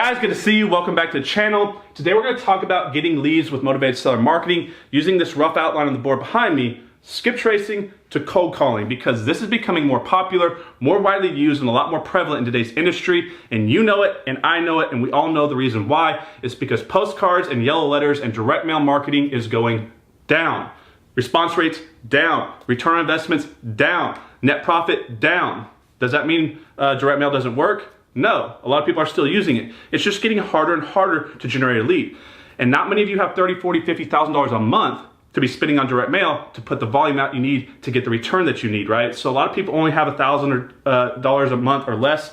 Guys, good to see you. Welcome back to the channel. Today we're going to talk about getting leads with motivated seller marketing using this rough outline on the board behind me, skip tracing to cold calling, because this is becoming more popular, more widely used, and a lot more prevalent in today's industry. And you know it, and I know it, and we all know the reason why. It's because postcards and yellow letters and direct mail marketing is going down. Response rates down. Return on investments down. Net profit down. Does that mean direct mail doesn't work? No, a lot of people are still using it. It's just getting harder and harder to generate a lead. And not many of you have $30,000, $40,000, $50,000 a month to be spending on direct mail to put the volume out you need to get the return that you need, right? So a lot of people only have $1,000 a month or less.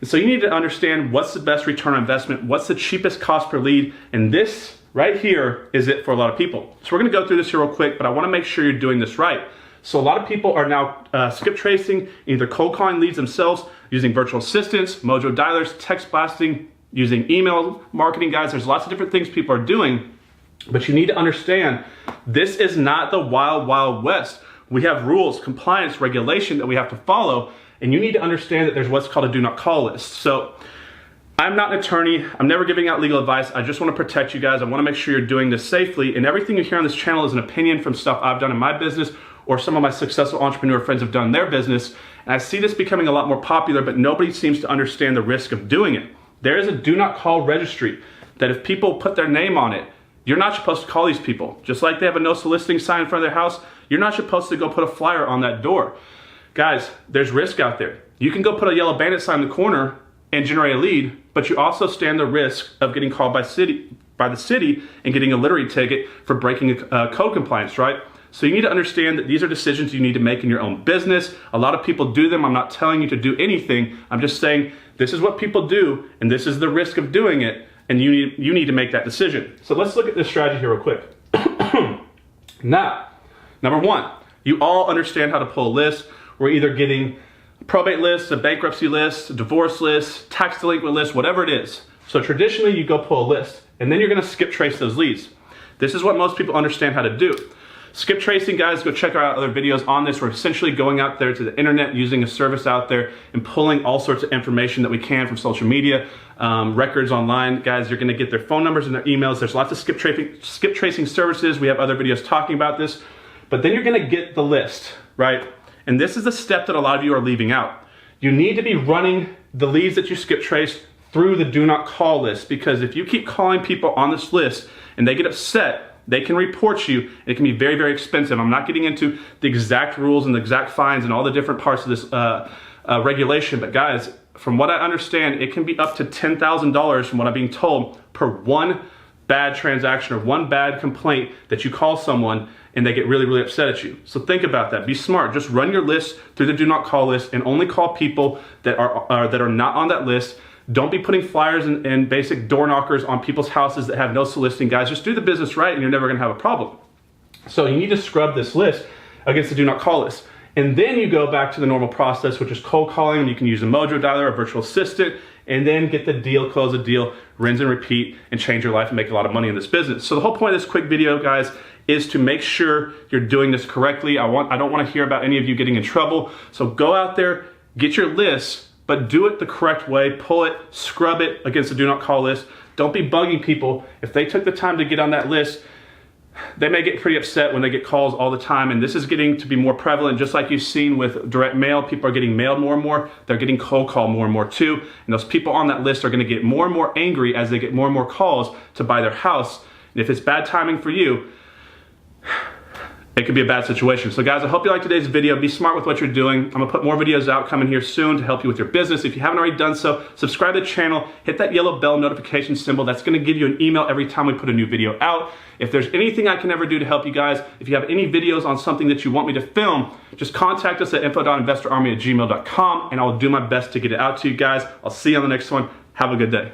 And so you need to understand what's the best return on investment, what's the cheapest cost per lead, and this right here is it for a lot of people. So we're gonna go through this here real quick, but I wanna make sure you're doing this right. So a lot of people are now skip tracing, either cold calling leads themselves, using virtual assistants, mojo dialers, text blasting, using email marketing. Guys, there's lots of different things people are doing, but you need to understand this is not the wild, wild west. We have rules, compliance, regulation that we have to follow, and you need to understand that there's what's called a do not call list. So I'm not an attorney. I'm never giving out legal advice. I just want to protect you guys. I want to make sure you're doing this safely, and everything you hear on this channel is an opinion from stuff I've done in my business or some of my successful entrepreneur friends have done in their business. And I see this becoming a lot more popular, but nobody seems to understand the risk of doing it. There is a do not call registry that if people put their name on it, you're not supposed to call these people. Just like they have a no soliciting sign in front of their house, you're not supposed to go put a flyer on that door. Guys, there's risk out there. You can go put a yellow bandit sign in the corner and generate a lead, but you also stand the risk of getting called by the city and getting a lottery ticket for breaking code compliance, right? So you need to understand that these are decisions you need to make in your own business. A lot of people do them. I'm not telling you to do anything. I'm just saying this is what people do, and this is the risk of doing it, and you need to make that decision. So let's look at this strategy here real quick. Now, number one, you all understand how to pull a list. We're either getting a probate list, a bankruptcy list, a divorce list, tax delinquent list, whatever it is. So traditionally, you go pull a list, and then you're gonna skip trace those leads. This is what most people understand how to do. Skip tracing, guys, go check out other videos on this. We're essentially going out there to the internet, using a service out there and pulling all sorts of information that we can from social media, records online. Guys, you're gonna get their phone numbers and their emails. There's lots of skip tracing services. We have other videos talking about this, but then you're gonna get the list, right? And this is the step that a lot of you are leaving out. You need to be running the leads that you skip trace through the do not call list, because if you keep calling people on this list and they get upset, they can report you. It can be very, very expensive. I'm not getting into the exact rules and the exact fines and all the different parts of this regulation, but guys, from what I understand, it can be up to $10,000 from what I'm being told per one bad transaction or one bad complaint that you call someone and they get really, really upset at you. So think about that. Be smart. Just run your list through the do not call list and only call people that are not on that list. Don't be putting flyers and basic door knockers on people's houses that have no soliciting. Guys, just do the business right and you're never gonna have a problem. So you need to scrub this list against the do not call list. And then you go back to the normal process, which is cold calling. You can use a mojo dialer, a virtual assistant, and then get the deal, close the deal, rinse and repeat, and change your life and make a lot of money in this business. So the whole point of this quick video, guys, is to make sure you're doing this correctly. I don't wanna hear about any of you getting in trouble. So go out there, get your list, but do it the correct way. Pull it, scrub it against the do not call list. Don't be bugging people. If they took the time to get on that list, they may get pretty upset when they get calls all the time, and this is getting to be more prevalent, just like you've seen with direct mail. People are getting mailed more and more. They're getting cold call more and more too, and those people on that list are gonna get more and more angry as they get more and more calls to buy their house. And if it's bad timing for you, it could be a bad situation. So guys, I hope you liked today's video. Be smart with what you're doing. I'm gonna put more videos out coming here soon to help you with your business. If you haven't already done so, subscribe to the channel, hit that yellow bell notification symbol. That's gonna give you an email every time we put a new video out. If there's anything I can ever do to help you guys, if you have any videos on something that you want me to film, just contact us at info.investorarmy@gmail.com and I'll do my best to get it out to you guys. I'll see you on the next one. Have a good day.